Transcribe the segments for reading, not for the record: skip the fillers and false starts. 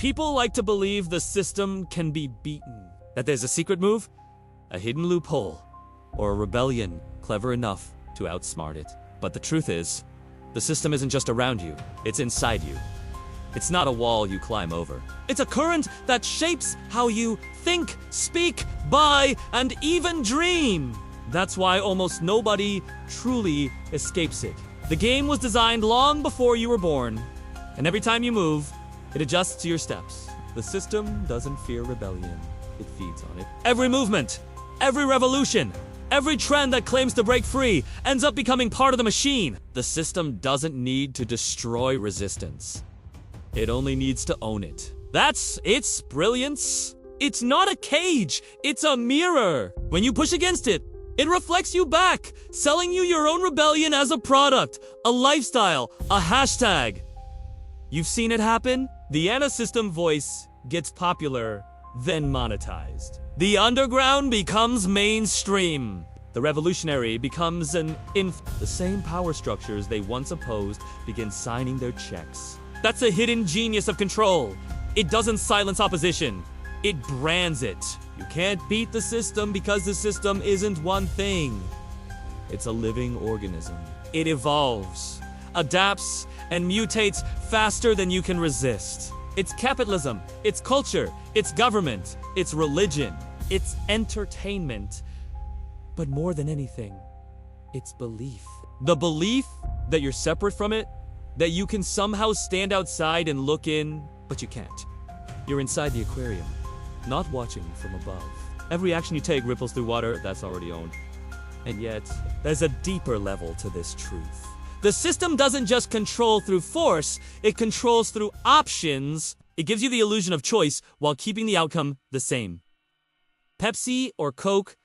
People like to believe the system can be beaten. That there's a secret move, a hidden loophole, or a rebellion clever enough to outsmart it. But the truth is, the system isn't just around you, it's inside you. It's not a wall you climb over. It's a current that shapes how you think, speak, buy, and even dream. That's why almost nobody truly escapes it. The game was designed long before you were born, and every time you move, it adjusts to your steps. The system doesn't fear rebellion, it feeds on it. Every movement, every revolution, every trend that claims to break free ends up becoming part of the machine. The system doesn't need to destroy resistance. It only needs to own it. That's its brilliance. It's not a cage, it's a mirror. When you push against it, it reflects you back, selling you your own rebellion as a product, a lifestyle, a hashtag. You've seen it happen? The anti-system voice gets popular, then monetized. The underground becomes mainstream. The revolutionary becomes the same power structures they once opposed begin signing their checks. That's a hidden genius of control. It doesn't silence opposition. It brands it. You can't beat the system because the system isn't one thing. It's a living organism. It evolves, adapts, and mutates faster than you can resist. It's capitalism, it's culture, it's government, it's religion, it's entertainment. But more than anything, it's belief. The belief that you're separate from it, that you can somehow stand outside and look in, but you can't. You're inside the aquarium, not watching from above. Every action you take ripples through water that's already owned. And yet, there's a deeper level to this truth. The system doesn't just control through force, it controls through options. It gives you the illusion of choice while keeping the outcome the same. Pepsi or Coke,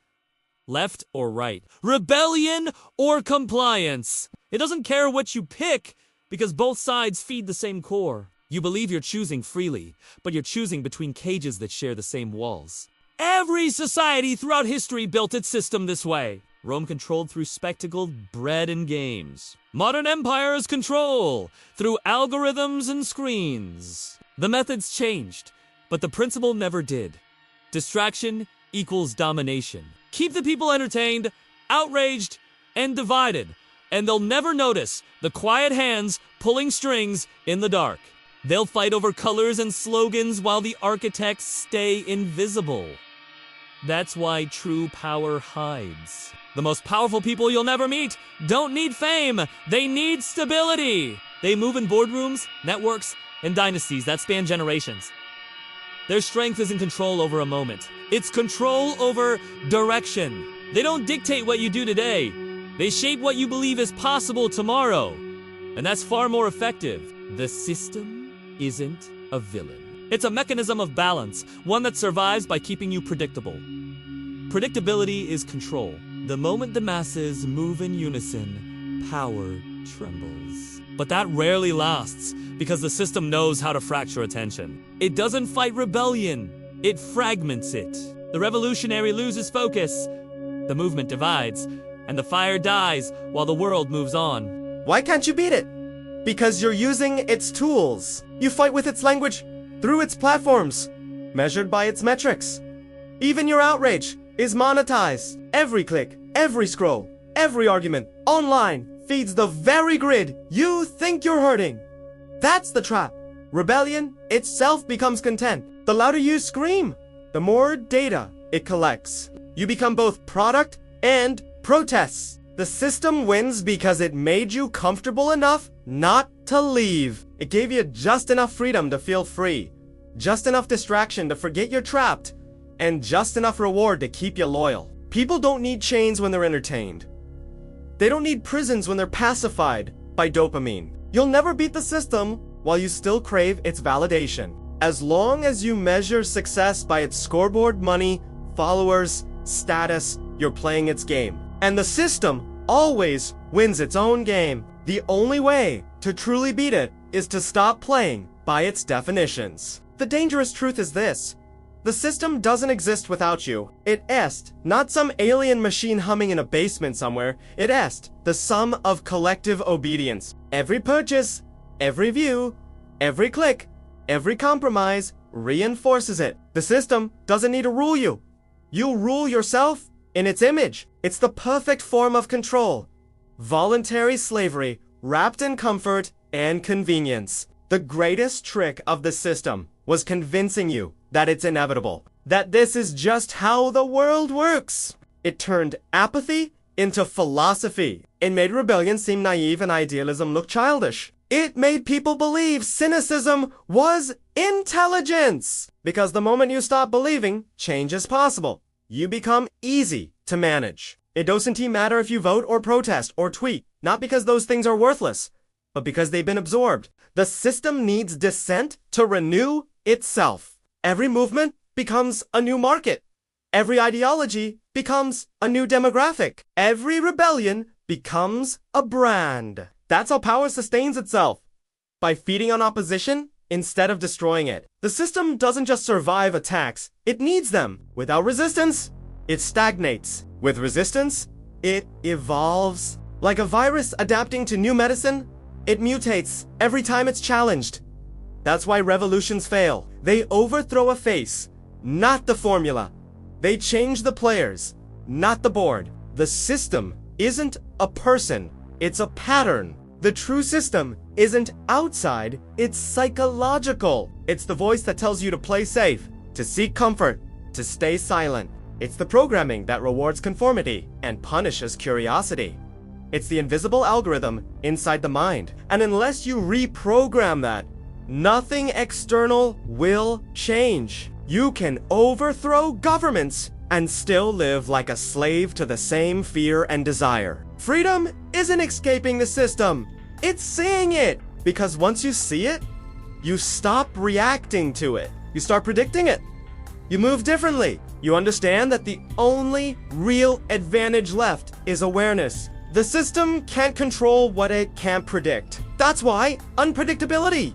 left or right, rebellion or compliance. It doesn't care what you pick because both sides feed the same core. You believe you're choosing freely, but you're choosing between cages that share the same walls. Every society throughout history built its system this way. Rome controlled through spectacle, bread, and games. Modern empires control through algorithms and screens. The methods changed, but the principle never did. Distraction equals domination. Keep the people entertained, outraged, and divided, and they'll never notice the quiet hands pulling strings in the dark. They'll fight over colors and slogans while the architects stay invisible. That's why true power hides. The most powerful people you'll never meet don't need fame, they need stability. They move in boardrooms, networks, and dynasties that span generations. Their strength isn't control over a moment, it's control over direction. They don't dictate what you do today, they shape what you believe is possible tomorrow. And that's far more effective. The system isn't a villain. It's a mechanism of balance, one that survives by keeping you predictable. Predictability is control. The moment the masses move in unison, power trembles. But that rarely lasts, because the system knows how to fracture attention. It doesn't fight rebellion, it fragments it. The revolutionary loses focus, the movement divides, and the fire dies while the world moves on. Why can't you beat it? Because you're using its tools. You fight with its language, through its platforms, measured by its metrics. Even your outrage is monetized. Every click, every scroll, every argument, online, feeds the very grid you think you're hurting. That's the trap. Rebellion itself becomes content. The louder you scream, the more data it collects. You become both product and protests. The system wins because it made you comfortable enough not to leave. It gave you just enough freedom to feel free, just enough distraction to forget you're trapped, and just enough reward to keep you loyal. People don't need chains when they're entertained. They don't need prisons when they're pacified by dopamine. You'll never beat the system while you still crave its validation. As long as you measure success by its scoreboard, money, followers, status, you're playing its game. And the system always wins its own game. The only way to truly beat it is to stop playing by its definitions. The dangerous truth is this. The system doesn't exist without you. It est, not some alien machine humming in a basement somewhere. It est, the sum of collective obedience. Every purchase, every view, every click, Every compromise reinforces it. The system doesn't need to rule you. You rule yourself in its image. It's the perfect form of control. Voluntary slavery wrapped in comfort and convenience. The greatest trick of the system was convincing you that it's inevitable, that this is just how the world works. It turned apathy into philosophy. It made rebellion seem naive and idealism look childish. It made people believe cynicism was intelligence. Because the moment you stop believing, change is possible. You become easy to manage. It doesn't matter if you vote or protest or tweet, not because those things are worthless, but because they've been absorbed. The system needs dissent to renew itself. Every movement becomes a new market. Every ideology becomes a new demographic. Every rebellion becomes a brand. That's how power sustains itself, by feeding on opposition instead of destroying it. The system doesn't just survive attacks, it needs them. Without resistance, it stagnates. With resistance, it evolves. Like a virus adapting to new medicine, it mutates every time it's challenged. That's why revolutions fail. They overthrow a face, not the formula. They change the players, not the board. The system isn't a person, it's a pattern. The true system isn't outside, it's psychological. It's the voice that tells you to play safe, to seek comfort, to stay silent. It's the programming that rewards conformity and punishes curiosity. It's the invisible algorithm inside the mind. And unless you reprogram that, nothing external will change. You can overthrow governments and still live like a slave to the same fear and desire. Freedom isn't escaping the system, it's seeing it. Because once you see it, you stop reacting to it. You start predicting it. You move differently. You understand that the only real advantage left is awareness. The system can't control what it can't predict. That's why unpredictability,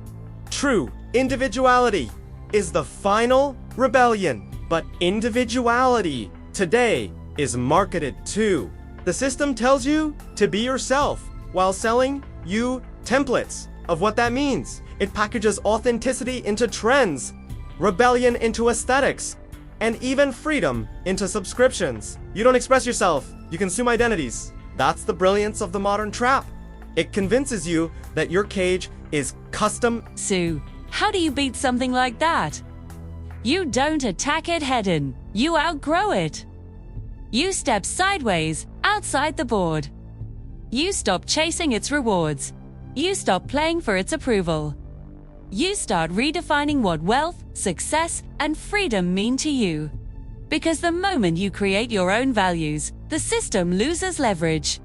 true individuality, is the final rebellion. But individuality today is marketed too. The system tells you to be yourself while selling you templates of what that means. It packages authenticity into trends, rebellion into aesthetics, and even freedom into subscriptions. You don't express yourself, you consume identities. That's the brilliance of the modern trap. It convinces you that your cage is custom. Sue, how do you beat something like that? You don't attack it head-on. You outgrow it. You step sideways, outside the board. You stop chasing its rewards. You stop playing for its approval. You start redefining what wealth, success, and freedom mean to you. Because the moment you create your own values, the system loses leverage.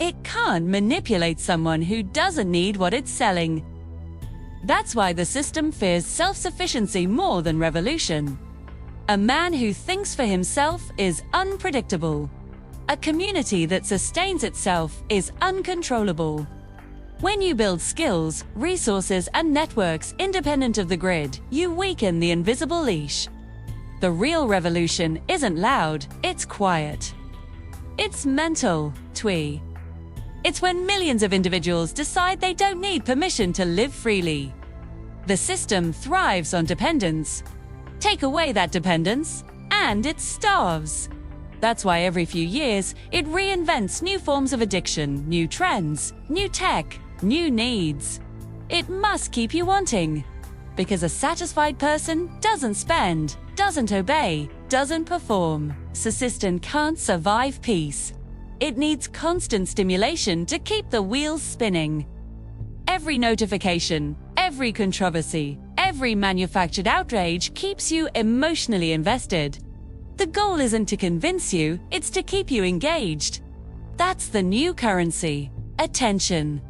It can't manipulate someone who doesn't need what it's selling. That's why the system fears self-sufficiency more than revolution. A man who thinks for himself is unpredictable. A community that sustains itself is uncontrollable. When you build skills, resources, and networks independent of the grid, you weaken the invisible leash. The real revolution isn't loud, it's quiet. It's mental, twee. It's when millions of individuals decide they don't need permission to live freely. The system thrives on dependence. Take away that dependence, and it starves. That's why every few years, it reinvents new forms of addiction, new trends, new tech, new needs. It must keep you wanting. Because a satisfied person doesn't spend, doesn't obey, doesn't perform. The system can't survive peace. It needs constant stimulation to keep the wheels spinning. Every notification, every controversy, every manufactured outrage keeps you emotionally invested. The goal isn't to convince you, it's to keep you engaged. That's the new currency, attention.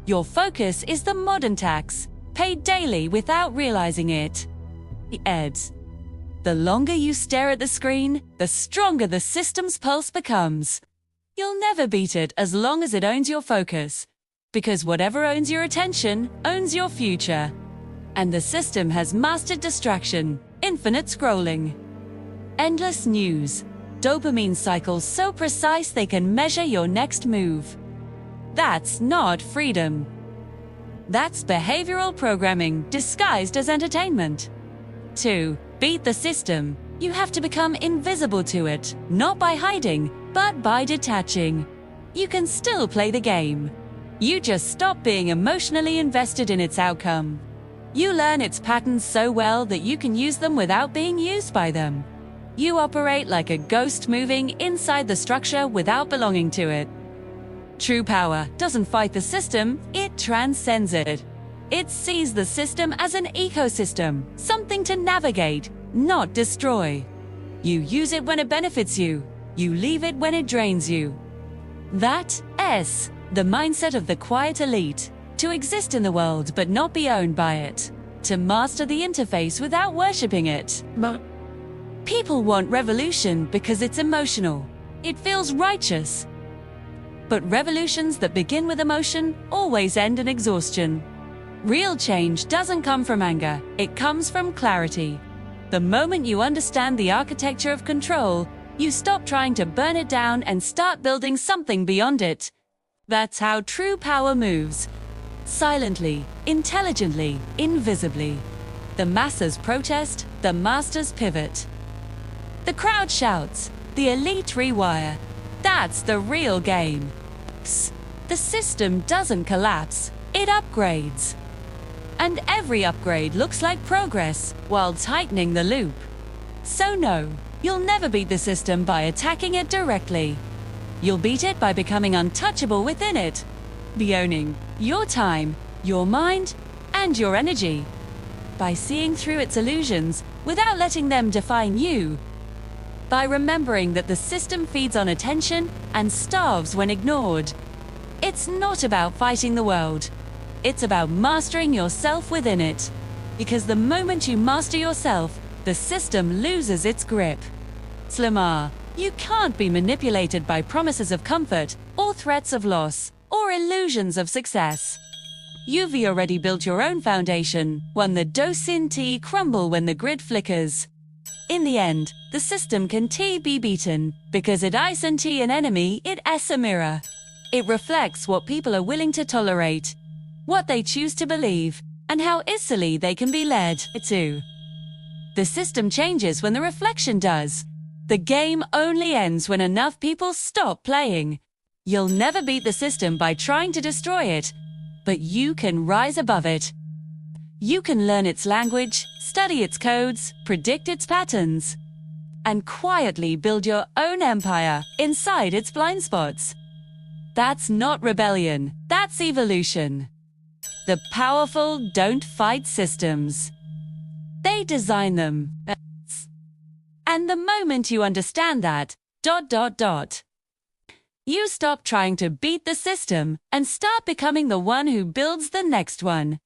Your focus is the modern tax, paid daily without realizing it. The ads. The longer you stare at the screen, the stronger the system's pulse becomes. You'll never beat it as long as it owns your focus. Because whatever owns your attention, owns your future. And the system has mastered distraction, infinite scrolling. Endless news. Dopamine cycles so precise they can measure your next move. That's not freedom. That's behavioral programming disguised as entertainment. 2. Beat the system. You have to become invisible to it, not by hiding, but by detaching. You can still play the game. You just stop being emotionally invested in its outcome. You learn its patterns so well that you can use them without being used by them. You operate like a ghost moving inside the structure without belonging to it. True power doesn't fight the system, it transcends it. It sees the system as an ecosystem, something to navigate, not destroy. You use it when it benefits you. You leave it when it drains you. That's the mindset of the quiet elite. To exist in the world but not be owned by it. To master the interface without worshipping it. People want revolution because it's emotional. It feels righteous. But revolutions that begin with emotion always end in exhaustion. Real change doesn't come from anger, it comes from clarity. The moment you understand the architecture of control, you stop trying to burn it down and start building something beyond it. That's how true power moves. Silently, intelligently, invisibly. The masses protest, the masters pivot. The crowd shouts, the elite rewire. That's the real game. The system doesn't collapse, it upgrades. And every upgrade looks like progress while tightening the loop. So no, you'll never beat the system by attacking it directly. You'll beat it by becoming untouchable within it, by owning your time, your mind, and your energy. By seeing through its illusions without letting them define you. By remembering that the system feeds on attention and starves when ignored. It's not about fighting the world. It's about mastering yourself within it. Because the moment you master yourself, the system loses its grip. Slimar, you can't be manipulated by promises of comfort, or threats of loss, or illusions of success. You've already built your own foundation, one that doesn't crumble when the grid flickers. In the end, the system can be beaten, because it isn't an enemy, it is a mirror. It reflects what people are willing to tolerate, what they choose to believe, and how easily they can be led to. The system changes when the reflection does. The game only ends when enough people stop playing. You'll never beat the system by trying to destroy it, but you can rise above it. You can learn its language, study its codes, predict its patterns, and quietly build your own empire inside its blind spots. That's not rebellion, that's evolution. The powerful don't fight systems. They design them. And the moment you understand that, you stop trying to beat the system and start becoming the one who builds the next one.